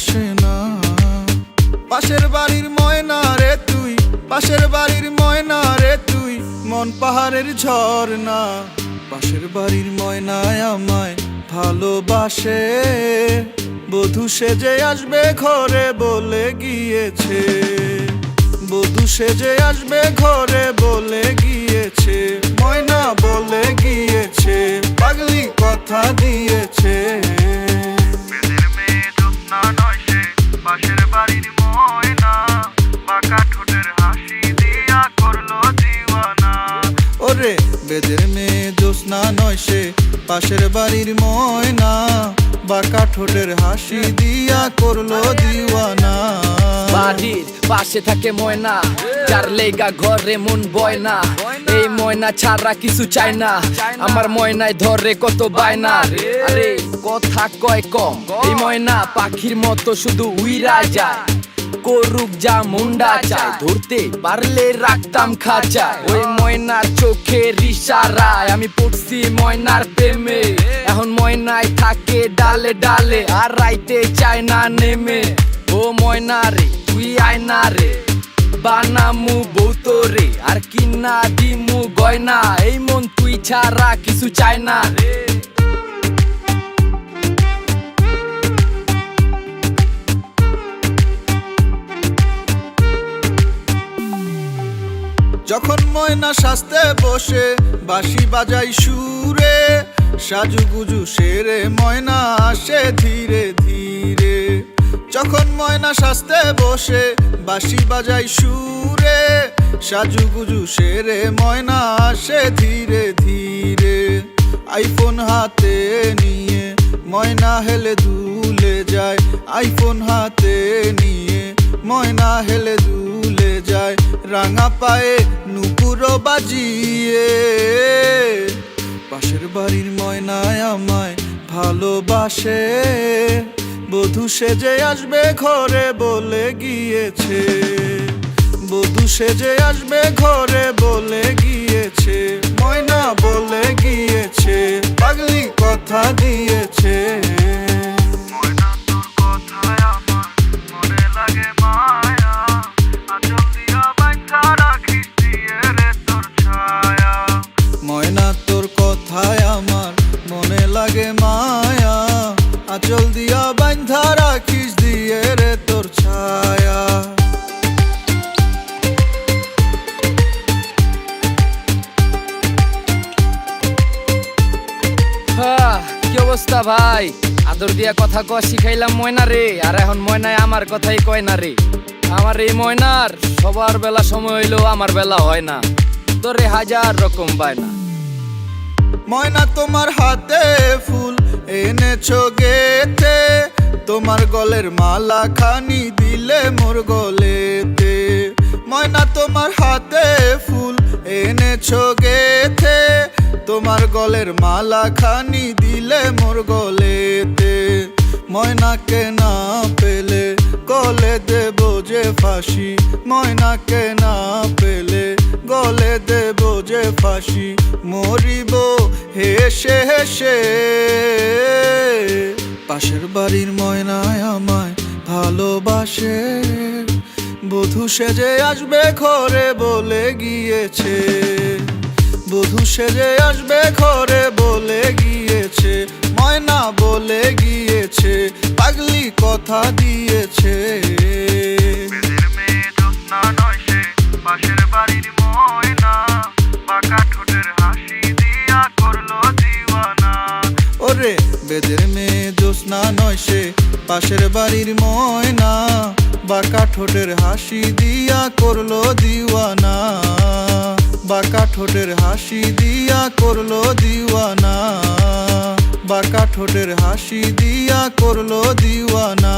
আসে না। পাশের বাড়ির ময়না রে তুই, পাশের বাড়ির ময়না রে তুই, মন পাহাড়ের ঝর্ণা। পাশের বাড়ির ময়নায় আমায় ভালোবাসে, বধূ সেজে আসবে ঘরে বলে গিয়েছে, বধূ সেজে আসবে ঘরে বলে গিয়েছে, ময়না বলে গিয়েছে, পাগলি কথা দিয়েছে। বেদের মেয়ে জ্যোৎস্না নয় সে, পাশের বাড়ির ময়না, বাঁকা ঠোঁটের হাসি দিয়া করলো দিওয়ানা। ওরে বেদের মেয়ে জ্যোৎস্না নয় সে, পাশের বাড়ির ময়না, বাঁকা ঠোঁটের হাসি দিয়া করলো দিওয়ানা। বাড়ির পাশে থাকে ময়না, যার লেগা ঘরে মন বয় না। এই ময়না ছাড়া কিছু চাই না, আমার ময়নায় ধরে কত বায়না। আরে কথা কয় কম, এই ময়না পাখির মতো শুধু উইরা যায়, করুক যা মুন্ডা চায়, ধরতে পারলে রাখতাম খাঁচায়। ওই ময়নার চোখের ইশারায় আমি পড়ছি ময়নার প্রেমে, এখন ময়নায় থাকে ডালে ডালে আর রাইতে চায় না নেমে। ও ময়না রে তুই আয়না রে, বানামু বৌতরে আর কিনা দিমু গয়না, এই মন তুই ছাড়া কিছু চায় না রে। যখন ময়না সাজতে বসে বাঁশি বাজাই সুরে, সাজুগুজু সেরে ময়না আসে ধীরে ধীরে। যখন ময়না সাজতে বসে বাঁশি বাজাই সুরে, সাজুগুজু সেরে ময়না আসে ধীরে ধীরে। আইফোন হাতে নিয়ে ময়না হেলে দুলে যায়, আইফোন হাতে নিয়ে ময়না হেলে দুলে যায়, রাঙা পায়ে নুপুরো বাজিয়ে। পাশের বাড়ির ময়নায় আমায় ভালোবাসে, বধূ সেজে আসবে ঘরে বলে গিয়েছে, বধূ সেজে আসবে ঘরে বলে গিয়েছে, ময়না বলে গিয়েছে, পাগলি কথা দিয়েছে। ময়না তোর কথায় আমার মনে লাগে মায়া, আঁচল দিয়া বাঁধা রাখিস দিয়ে রে তোর ছায়া। ময়না তোর কথায় আমার মনে লাগে মায়া, আঁচল দিয়া বাঁধা রাখিস দিয়ে রে তোর ছায়া। কি অবস্থা ভাই, আদর দিয়া কথা কয়া শিখাইলাম ময়না রে, আর এখন ময়নায় আমার কথাই কয় না রে। আমার এই ময়নার সবার বেলা সময় হইলেও আমার বেলা হয় না, তোরে হাজার রকম বায়না। ময়না তোমার হাতে ফুল এনেছো গেতে, তোমার গলের মালা খানি দিলে মোর গলেতে। ময়না তোমার হাতে ফুল এনেছো গেতে, তোমার গলের মালা খানি দিলে মোর গলেতে। ময়নাকে না পেলে গলে দেব যে ফাঁসি, ময়নাকে না পেলে গলে দেব যে ফাঁসি, মরিব হেসে হেসে। পাশের বাড়ির ময়নায় আমায় ভালোবাসে, বধূ সেজে আসবে ঘরে বলে গিয়েছে, বধূ সেজে আসবে ঘরে বলে গিয়েছে, ময়না বলে গিয়েছে, পাগলি কথা দিয়েছে। বেদের মেয়ে জ্যোৎস্না নয় সে, পাশের বাড়ির ময়না, বাঁকা ঠোঁটের হাসি দিয়া করলো দিওয়ানা। ওরে বেদের মেয়ে জ্যোৎস্না নয় সে, পাশের বাড়ির ময়না, বাঁকা ঠোঁটের হাসি দিয়া করলো দিওয়ানা, বাঁকা ঠোঁটের হাসি দিয়া করলো দিওয়ানা, বাঁকা ঠোঁটের হাসি দিয়া করলো দিওয়ানা।